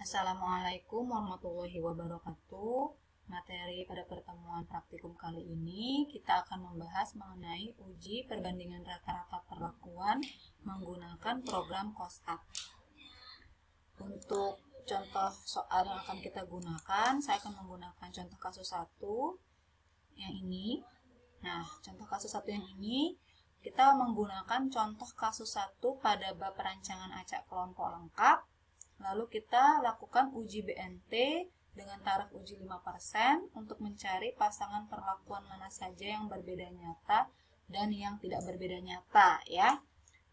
Assalamualaikum warahmatullahi wabarakatuh. Materi pada pertemuan praktikum kali ini kita akan membahas mengenai uji perbandingan rata-rata perlakuan menggunakan program COSTAT. Untuk contoh soal yang akan kita gunakan, saya akan menggunakan contoh kasus 1 yang ini. Nah, contoh kasus 1 yang ini kita menggunakan contoh kasus 1 pada bab perancangan acak kelompok lengkap. Lalu kita lakukan uji BNT dengan taraf uji 5% untuk mencari pasangan perlakuan mana saja yang berbeda nyata dan yang tidak berbeda nyata ya.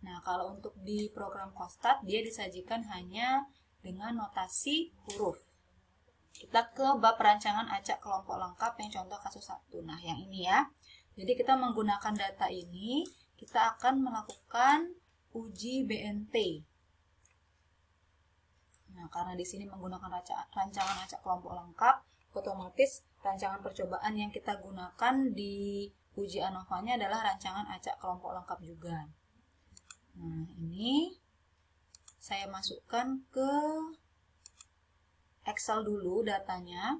Nah, kalau untuk di program COSTAT dia disajikan hanya dengan notasi huruf. Kita ke bab perancangan acak kelompok lengkap yang contoh kasus 1. Nah, yang ini ya. Jadi kita menggunakan data ini, kita akan melakukan uji BNT. Nah, karena di sini menggunakan rancangan acak kelompok lengkap, otomatis rancangan percobaan yang kita gunakan di uji ANOVA-nya adalah rancangan acak kelompok lengkap juga. Nah, ini saya masukkan ke Excel dulu datanya.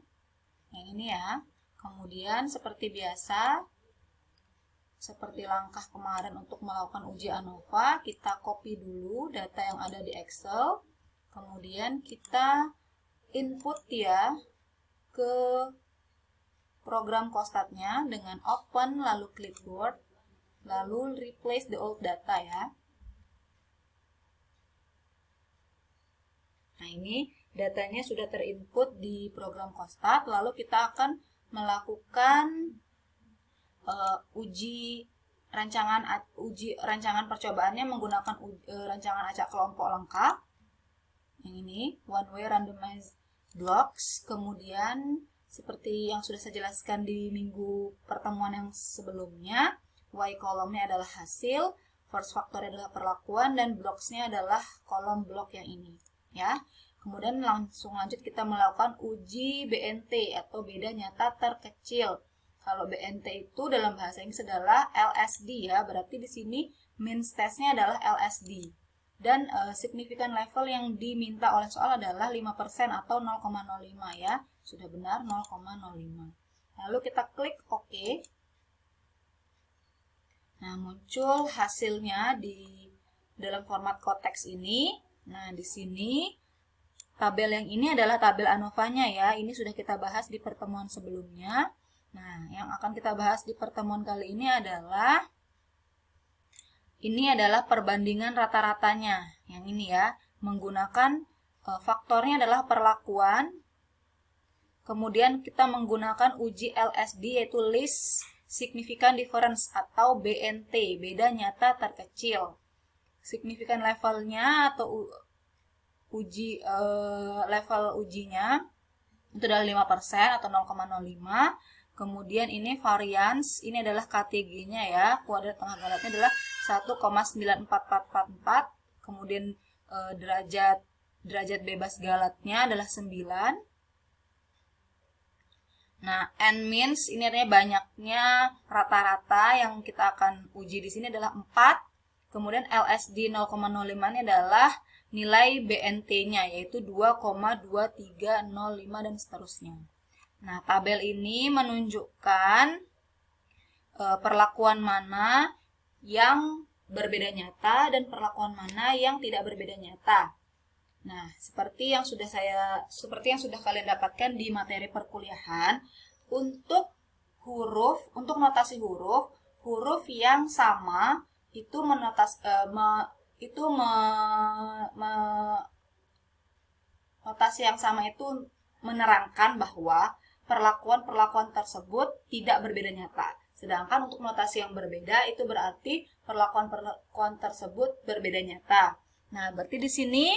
Yang ini ya. Kemudian seperti biasa, seperti langkah kemarin untuk melakukan uji ANOVA, kita copy dulu data yang ada di Excel. Kemudian kita input ya ke program COSTAT-nya dengan open lalu clipboard lalu replace the old data ya. Nah, ini datanya sudah terinput di program COSTAT, lalu kita akan melakukan uji rancangan percobaannya menggunakan rancangan acak kelompok lengkap. Yang ini one way randomized blocks. Kemudian seperti yang sudah saya jelaskan di minggu pertemuan yang sebelumnya, Y kolomnya adalah hasil, first factor adalah perlakuan, dan blocksnya adalah kolom blok yang ini ya. Kemudian langsung lanjut kita melakukan uji BNT atau beda nyata terkecil. Kalau BNT itu dalam bahasa Inggris adalah LSD ya, berarti di sini means testnya adalah LSD. Dan signifikan level yang diminta oleh soal adalah 5% atau 0,05 ya. Sudah benar 0,05. Lalu kita klik OK. Nah, muncul hasilnya di dalam format konteks ini. Nah, di sini tabel yang ini adalah tabel ANOVA-nya ya. Ini sudah kita bahas di pertemuan sebelumnya. Nah, yang akan kita bahas di pertemuan kali ini adalah perbandingan rata-ratanya. Yang ini ya, menggunakan faktornya adalah perlakuan. Kemudian kita menggunakan uji LSD yaitu least significant difference atau BNT, beda nyata terkecil. Significant levelnya atau level ujinya itu adalah 5% atau 0,05. Kemudian ini variance, ini adalah KTG-nya ya, kuadrat tengah galatnya adalah 1,94444. Kemudian derajat bebas galatnya adalah 9. Nah, N means ini artinya banyaknya rata-rata yang kita akan uji di sini adalah 4. Kemudian LSD 0,05 ini adalah nilai BNT-nya yaitu 2,2305 dan seterusnya. Nah, tabel ini menunjukkan perlakuan mana yang berbeda nyata dan perlakuan mana yang tidak berbeda nyata. Nah, seperti yang sudah kalian dapatkan di materi perkuliahan, untuk notasi huruf yang sama itu notasi yang sama itu menerangkan bahwa perlakuan tersebut tidak berbeda nyata. Sedangkan untuk notasi yang berbeda itu berarti perlakuan tersebut berbeda nyata. Nah, berarti di sini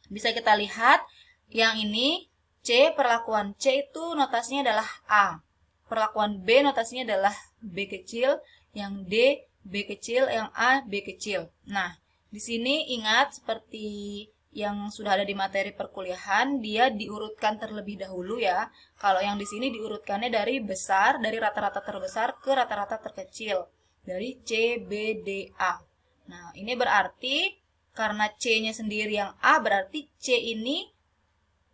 bisa kita lihat yang ini C, perlakuan C itu notasinya adalah A. Perlakuan B notasinya adalah B kecil, yang D B kecil, yang A B kecil. Nah, di sini ingat seperti yang sudah ada di materi perkuliahan, dia diurutkan terlebih dahulu ya. Kalau yang di sini diurutkannya dari rata-rata terbesar ke rata-rata terkecil, dari C, B, D, A. Nah, ini berarti karena C-nya sendiri yang A, berarti C ini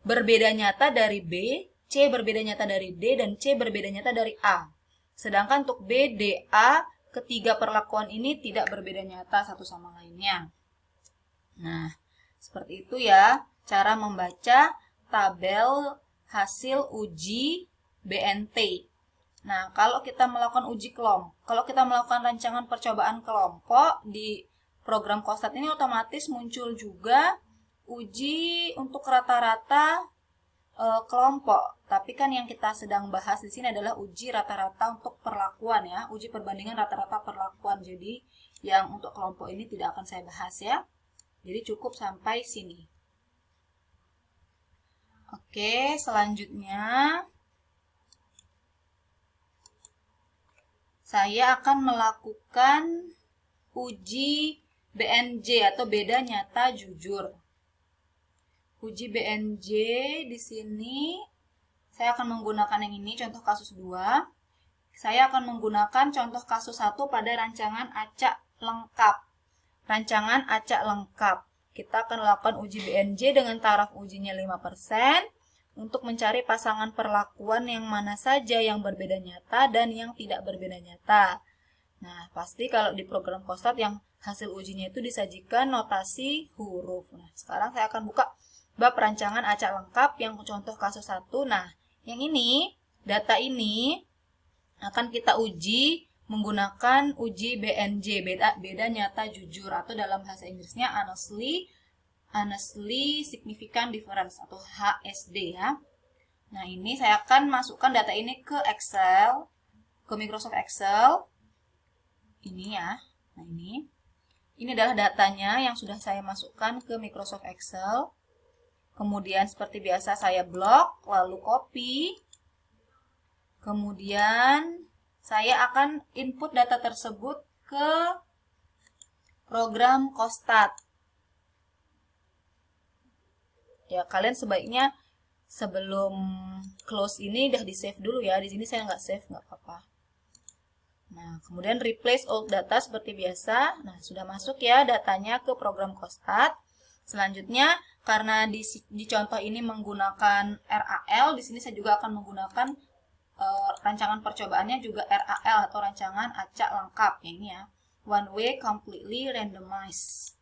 berbeda nyata dari B, C berbeda nyata dari D, dan C berbeda nyata dari A. Sedangkan untuk B, D, A, ketiga perlakuan ini tidak berbeda nyata satu sama lainnya. Nah, seperti itu ya cara membaca tabel hasil uji BNT. Nah, kalau kita melakukan uji kelompok, kalau kita melakukan rancangan percobaan kelompok di program COSTAT ini otomatis muncul juga uji untuk rata-rata kelompok. Tapi kan yang kita sedang bahas di sini adalah uji rata-rata untuk perlakuan ya, uji perbandingan rata-rata perlakuan. Jadi yang untuk kelompok ini tidak akan saya bahas ya. Jadi cukup sampai sini. Oke, selanjutnya saya akan melakukan uji BNJ atau beda nyata jujur. Uji BNJ di sini saya akan menggunakan yang ini, contoh kasus 2. Saya akan menggunakan contoh kasus 1 pada rancangan acak lengkap. Rancangan acak lengkap. Kita akan lakukan uji BNJ dengan taraf ujinya 5% untuk mencari pasangan perlakuan yang mana saja yang berbeda nyata dan yang tidak berbeda nyata. Nah, pasti kalau di program COSTAT yang hasil ujinya itu disajikan notasi huruf. Nah, sekarang saya akan buka bab rancangan acak lengkap yang contoh kasus 1. Nah, yang ini, data ini akan kita uji menggunakan uji BNJ, beda nyata jujur, atau dalam bahasa Inggrisnya honestly significant difference atau HSD ya. Nah, ini saya akan masukkan data ini ke Excel, ke Microsoft Excel. Ini ya. Nah, ini adalah datanya yang sudah saya masukkan ke Microsoft Excel. Kemudian seperti biasa saya blok, lalu copy. Kemudian saya akan input data tersebut ke program COSTAT. Ya, kalian sebaiknya sebelum close ini udah di-save dulu ya. Di sini saya nggak save, nggak apa-apa. Nah, kemudian replace old data seperti biasa. Nah, sudah masuk ya datanya ke program COSTAT. Selanjutnya, karena di contoh ini menggunakan RAL, di sini saya juga akan menggunakan rancangan percobaannya juga RAL atau rancangan acak lengkap. Ini ya, one way completely randomized.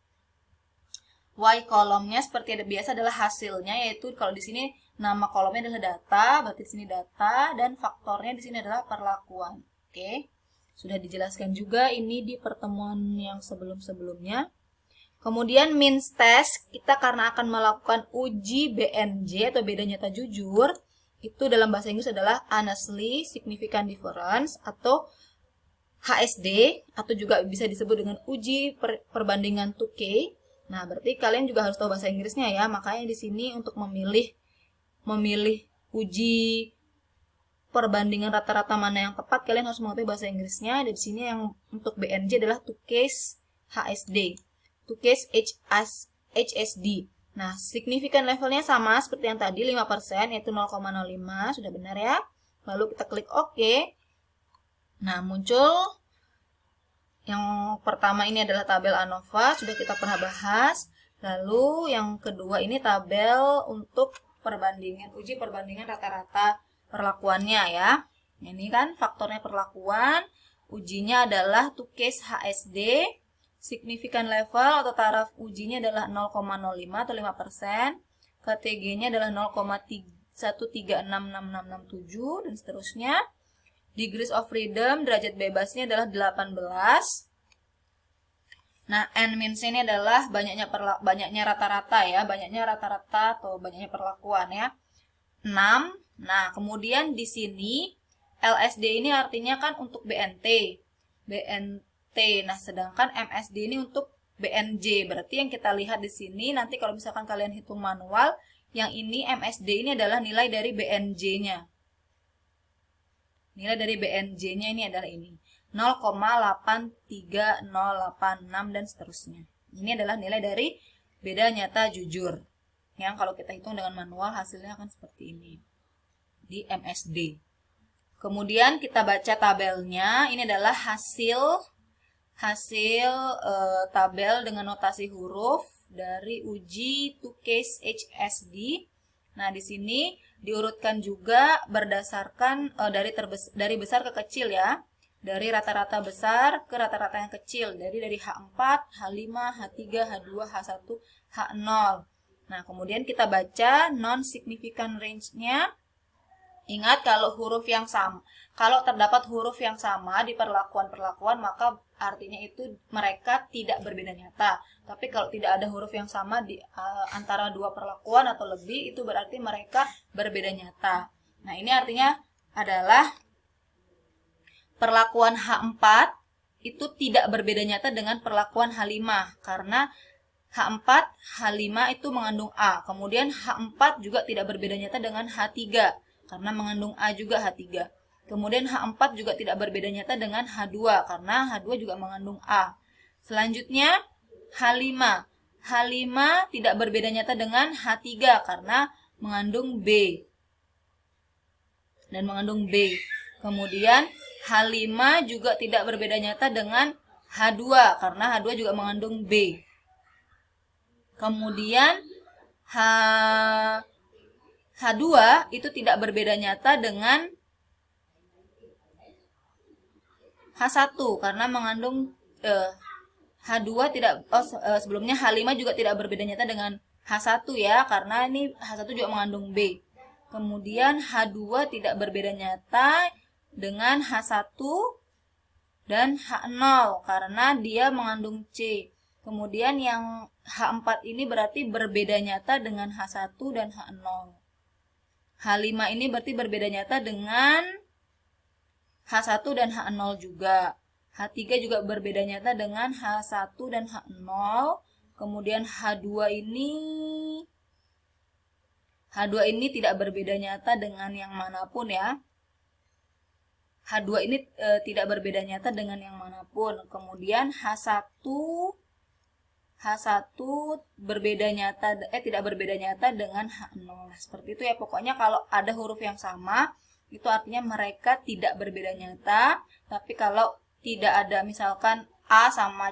Y kolomnya seperti biasa adalah hasilnya, yaitu kalau di sini nama kolomnya adalah data, berarti di sini data, dan faktornya di sini adalah perlakuan. Oke, sudah dijelaskan juga ini di pertemuan yang sebelum-sebelumnya. Kemudian means test, kita karena akan melakukan uji BNJ atau beda nyata jujur, itu dalam bahasa Inggris adalah honestly significant difference atau HSD, atau juga bisa disebut dengan uji perbandingan 2K. Nah, berarti kalian juga harus tahu bahasa Inggrisnya ya. Makanya di sini untuk memilih uji perbandingan rata-rata mana yang tepat, kalian harus mengetahui bahasa Inggrisnya. Dan di sini yang untuk BNJ adalah 2Case HSD. 2Case HSD. Nah, signifikan levelnya sama seperti yang tadi, 5%, yaitu 0,05. Sudah benar ya. Lalu kita klik OK. Nah, muncul yang pertama ini adalah tabel ANOVA, sudah kita pernah bahas. Lalu yang kedua ini tabel untuk uji perbandingan rata-rata perlakuannya ya. Ini kan faktornya perlakuan, ujinya adalah 2Case HSD, significant level atau taraf ujinya adalah 0,05 atau 5%, KTG-nya adalah 0,1366667 dan seterusnya. Degrees of freedom, derajat bebasnya adalah 18. Nah, N-min ini adalah banyaknya rata-rata ya, banyaknya rata-rata atau banyaknya perlakuan ya. 6. Nah, kemudian di sini LSD ini artinya kan untuk BNT. Nah, sedangkan MSD ini untuk BNJ. Berarti yang kita lihat di sini nanti kalau misalkan kalian hitung manual, yang ini MSD ini adalah nilai dari BNJ-nya. Nilai dari BNJ-nya ini adalah ini. 0,83086 dan seterusnya. Ini adalah nilai dari beda nyata jujur. Yang kalau kita hitung dengan manual hasilnya akan seperti ini. Di MSD. Kemudian kita baca tabelnya. Ini adalah hasil tabel dengan notasi huruf dari uji 2Case HSD Nah, di sini diurutkan juga berdasarkan dari besar ke kecil ya. Dari rata-rata besar ke rata-rata yang kecil. Jadi dari H4, H5, H3, H2, H1, H0. Nah, kemudian kita baca non-significant range-nya. Ingat kalau terdapat huruf yang sama di perlakuan-perlakuan, maka artinya itu mereka tidak berbeda nyata. Tapi kalau tidak ada huruf yang sama di antara dua perlakuan atau lebih, itu berarti mereka berbeda nyata. Nah, ini artinya adalah perlakuan H4 itu tidak berbeda nyata dengan perlakuan H5 karena H4, H5 itu mengandung A. Kemudian H4 juga tidak berbeda nyata dengan H3 karena mengandung A juga H3. Kemudian H4 juga tidak berbeda nyata dengan H2 karena H2 juga mengandung A. Selanjutnya H5. H5 tidak berbeda nyata dengan H3 karena mengandung B dan mengandung B. Kemudian H5 juga tidak berbeda nyata dengan H2 karena H2 juga mengandung B. Kemudian H2 itu tidak berbeda nyata dengan H1 karena mengandung H2 tidak sebelumnya H5 juga tidak berbeda nyata dengan H1 ya karena ini H1 juga mengandung B. Kemudian H2 tidak berbeda nyata dengan H1 dan H0 karena dia mengandung C. Kemudian yang H4 ini berarti berbeda nyata dengan H1 dan H0. H5 ini berarti berbeda nyata dengan H1 dan H0 juga. H3 juga berbeda nyata dengan H1 dan H0. Kemudian H2 ini tidak berbeda nyata dengan yang manapun ya. H2 ini tidak berbeda nyata dengan yang manapun. Kemudian H1 berbeda nyata tidak berbeda nyata dengan H0. Nah, seperti itu ya. Pokoknya kalau ada huruf yang sama, itu artinya mereka tidak berbeda nyata. Tapi kalau tidak ada misalkan A sama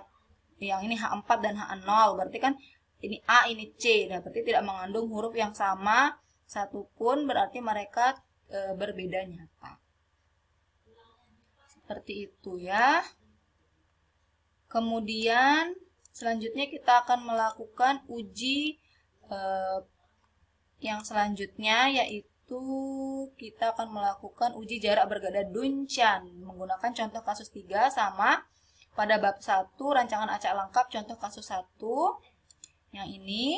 yang ini H4 dan H0, berarti kan ini A, ini C. Nah, berarti tidak mengandung huruf yang sama satupun, berarti mereka berbeda nyata. Seperti itu ya. Kemudian selanjutnya kita akan melakukan uji yang selanjutnya, yaitu kita akan melakukan uji jarak bergada Duncan menggunakan contoh kasus 3 sama pada bab 1 rancangan acak lengkap contoh kasus 1 yang ini.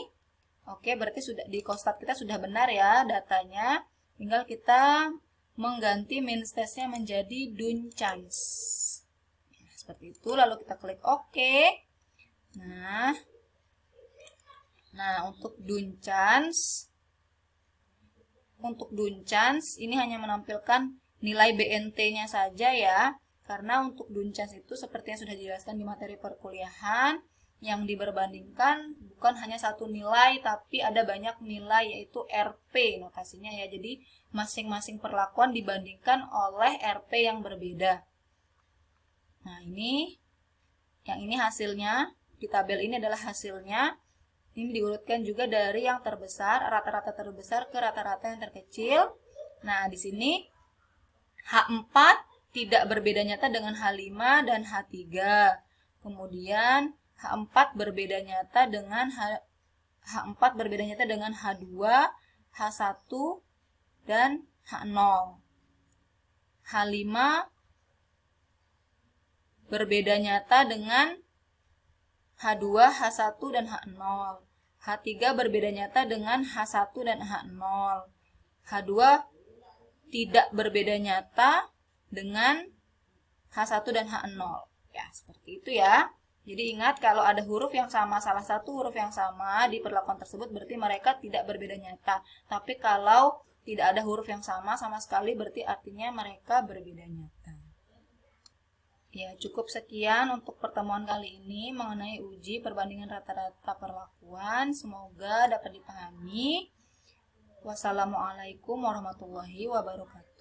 Oke, berarti sudah di kostat kita sudah benar ya datanya. Tinggal kita mengganti means testnya menjadi Duncans. Seperti itu, lalu kita klik OK. Nah untuk Duncans ini hanya menampilkan nilai BNT-nya saja ya. Karena untuk Duncans itu seperti yang sudah dijelaskan di materi perkuliahan, yang diperbandingkan bukan hanya satu nilai, tapi ada banyak nilai, yaitu RP notasinya ya. Jadi masing-masing perlakuan dibandingkan oleh RP yang berbeda. Nah, yang ini hasilnya. Di tabel ini adalah hasilnya. Ini diurutkan juga dari yang terbesar, rata-rata terbesar ke rata-rata yang terkecil. Nah, di sini H4 tidak berbeda nyata dengan H5 dan H3. Kemudian H4 berbeda nyata dengan H2, H1 dan H0. H5 berbeda nyata dengan H2, H1 dan H0. H3 berbeda nyata dengan H1 dan H0. H2 tidak berbeda nyata dengan H1 dan H0. Ya, seperti itu ya. Jadi ingat kalau ada huruf yang sama, salah satu huruf yang sama di perlakuan tersebut berarti mereka tidak berbeda nyata. Tapi kalau tidak ada huruf yang sama sekali berarti artinya mereka berbeda nyata. Ya, cukup sekian untuk pertemuan kali ini mengenai uji perbandingan rata-rata perlakuan. Semoga dapat dipahami. Wassalamualaikum warahmatullahi wabarakatuh.